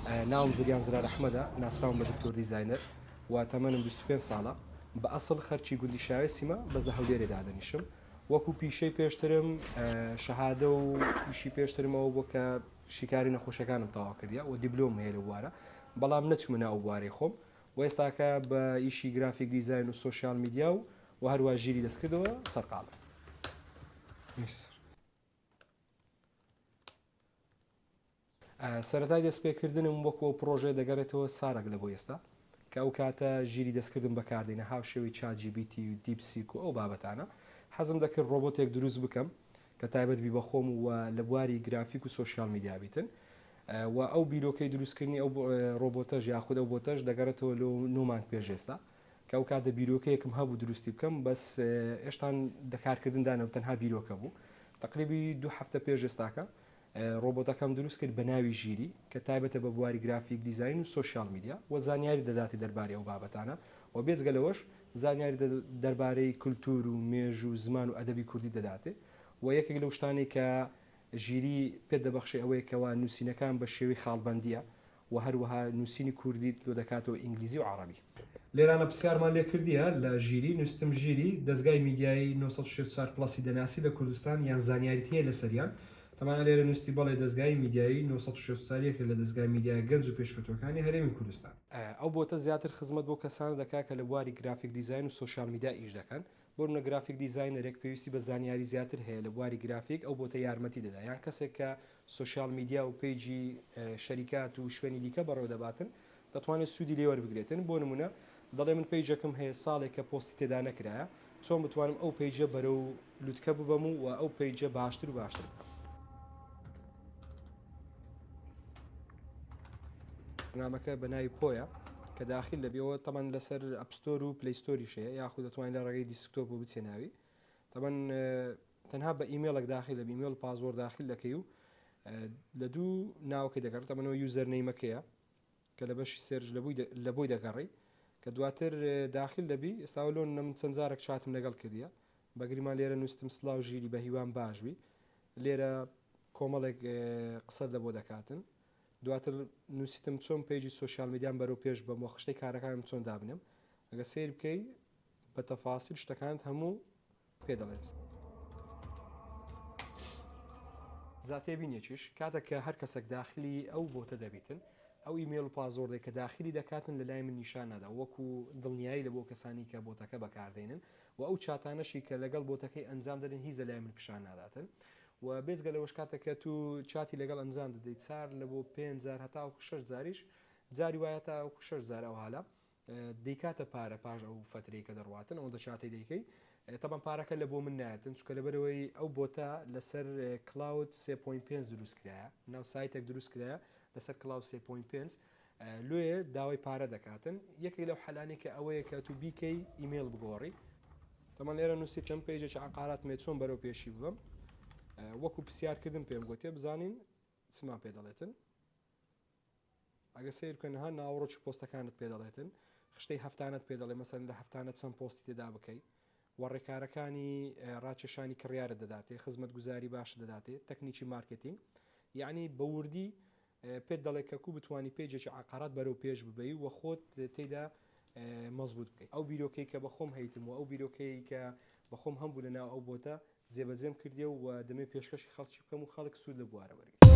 ناوم زریان زرار ئەحمەدە ناسراوم بە دکتۆر دیزاینەر و تەمەنم 25 ساڵە بە ئەسڵ خەرچی گوندی شاوێسیمە بەس لە هەولێرێدا دەنیشم وەکو پیشەی پێشترم شەهادە و ئیشی پێشترمەوە بۆ کە شیکاری نەخۆشەکانم تەواو کردیا و دیبلۆم هەیە لە بوارە بەڵام نەچمە ناو بوارەی خۆم و ئێستاکە بە ئیشی گرافیک دیزاین و سوۆشیال میدیا و هەروە ژیری دەستکردەوە سەرقاڵم. سەرەتای دەستپێکردنم وەکو پرۆژێ دەگەڕێتەوە سارێک لە بۆ ئێستا کە ئەو کاتە ژیری دەستکردن بەکاردێنە هاوشێوی ChatGPT و دیپسیک و ئەو بابەتانە حەزم دەکرد ڕۆبۆتێک دروست بکەم کە تایبەت بی بەخۆم و لە بواری گرافیک و سوۆشیال میدیا بیتن و ئەو بیرۆکەی دروستکردنی ئەو ڕۆبۆتەژ یاخود ئەو بۆتەژ دەگەڕێتەوە لە 9 مانگ پێش ئێستا کە ئەو کاتە بیرۆکەیەکم هەبوو دروستی بکەم بەس ئێشتان دەکارکردندانەوە تەنها بیرۆکە بوو تقریبی 2 هەفتە پێش ئێستاکە ڕۆبۆتەکەم دروست کرد بە ناوی ژیری کە تایبەتە بە بواری گرافیک دیزاین و سوۆشیال میدیا و زانیاری دەداتی دەربارەی ئەو بابەتانە و بێجگەلەوەش زانیاری دەربارەی کولتور و مێژ و زمان و ئەدەبی کوردی دەداتێ و یەکێک لە شتانی کە ژیری پێ دەبەخشێ ئەوەیە کەوا نووسینەکان بە شێوەی خاڵبەندیە و هەروەها نووسینی کوردی لۆ دەکاتەوە ئینگلیزی و عەرەبی. لێرانە پرسیارمان لێ کردیە لە ژیری نووسم ژیری دەستگای میدیایی 964 پلسی دەناسی لە کوردستان یان زانیاریت هەیە لە سەریان تەمانە لێرە نووستی بەڵێ دەستگای میدیایی 964 لە دەستگای میدیای گەنج و پێشکەوتوەکانی هەرێمی کوردستان ئەو بۆتە زیاتر خزمەت بۆ کەسان دەکات کە لە بواری گرافیک دیزاین و سوۆشیال میدیا ئیش دەکەن بۆ منە گرافیک دیزاینەرێک پێویستی بە زانیاری زیاتر هەیە لە بواری گرافیک ئەو بۆتە یارمەتی دەدا یان کەسێک کە سوۆشیال میدیا و پیجی شەریکات و شوێنی دیکە بەڕێوە دەباتن دەتوانێت سوودی لێوەربگرێتن بۆ نمونە دەڵێ من پیجەکەم هەیە ساڵێک کە پۆستی تێدا نەکرایە چۆن بتوانم ئەو پیجە بەرەو لوتکە ببەم و ئەو پیجە باشتر و باشتر بکەم. نامەکە بە ناوی پۆیە کە داخل دەبێەوە تەمان لەسەر ئەپستۆر و پلیستۆریشەیە یاخود دەتوانین لە ڕێگەی دیسکتۆپ و بچێناوی تەمان تەنها بە ئیممەلێک داخل لە ئیممەل پازۆر داخل دەکەی و لە دوو ناوکەی دەگەڕێت تەمەنەوە یوزەر نەیمەکەیە کە لە بەشی سێرج لە بۆی دەگەڕی کە دواتر داخل دەبی ئێستاولۆن نەم چەند جارێک چاتم لەگەڵ کردیە بەگریمان لێرە نووسم سلااو ژیری بە هیوان باشبی لێرە کۆمەڵێک قسە لە بۆ دەکاتن دواتر نووسیتم چۆن پیجی سوۆشیال میدیان بەرەو پێش بەم وە خشتەی کارەکانم چۆن دابنم ئەگە سیر بکەی بە تەفاسیل شتەکانت هەموو پێ دەڵێت. زاتێ بینێکیش کاتێک کە هەر کەسێک داخلی ئەو بۆتە دەبیتن ئەو ئیممەل و پازۆردێک کە داخلی دەکاتن لە لای من نیشان نادا وەکو دڵنیایی لە بۆ کەسانی کە بۆتەکە بەکاردێنن و ئەو چاتانەشی کە لەگەڵ بۆتەکەی ئەنجام دەدەن هیچ لە لای من پیشان ناداتن و بێجگە لەوەش کاتێککە تو چاتی لەگەڵ ئەنجام دەدەیت چار لە بۆ 5,000 هەتاوکو 6 زاریش جاری وایە تاوکو 6 زار ئەو حالا دەیکاتە پارە پاش ئەو فترەی کە دەڕواتن ئەو دەچاتی دەیکەی تەبان پارەکە لە بۆ من نایەتن چکە لەبەرەوەی ئەو بۆتە لەسەر کلااود 3.5 دروست کرایە ناو سایتێک دروست کرایە لەسەر کلااو 3.5 لێ داوای پارە دەکاتن یەکێک لەو حەلانی کە ئەوەیە کە تو بیکەی ئیممەل بگۆڕی تەمان لێرە نووسیتم پیجێکی عقارات مێ چۆن بەرەو پێشی ببم وەکو پرسیارکردن پێم گوتێ بزانین چما پێ دەڵێتن ئەگە سیر بکەنها ناوڕۆکی پۆستەکانت پێ دەڵێتن خشتەی هەفتانت پێ دەڵێ مەسەن لە هەفتانە چەند پۆستی تێدا بکەیت وەڕێکارەکانی ڕاکێشانی کڕیارە دەداتێ خزمەت گوزاری باش دەداتێ تەکنیکی مارکتینگ یعنی بەوردی پێت دەڵێ کەکو بتوانانی پیجێکی عقارات بەرەو پێش ببەی و خۆت تێدا مەزبوط بکەیت ئەو بیرۆکەی کە بەخۆم هەیتم و ئەو بیرۆکەی کە بەخۆم هەم بوو لەناو ئەو بۆتە جێبەجێم کردێ و دەمێ پێشکەشی خەڵکی بکەم و خەڵک سوود لە بوارە وەرگێ.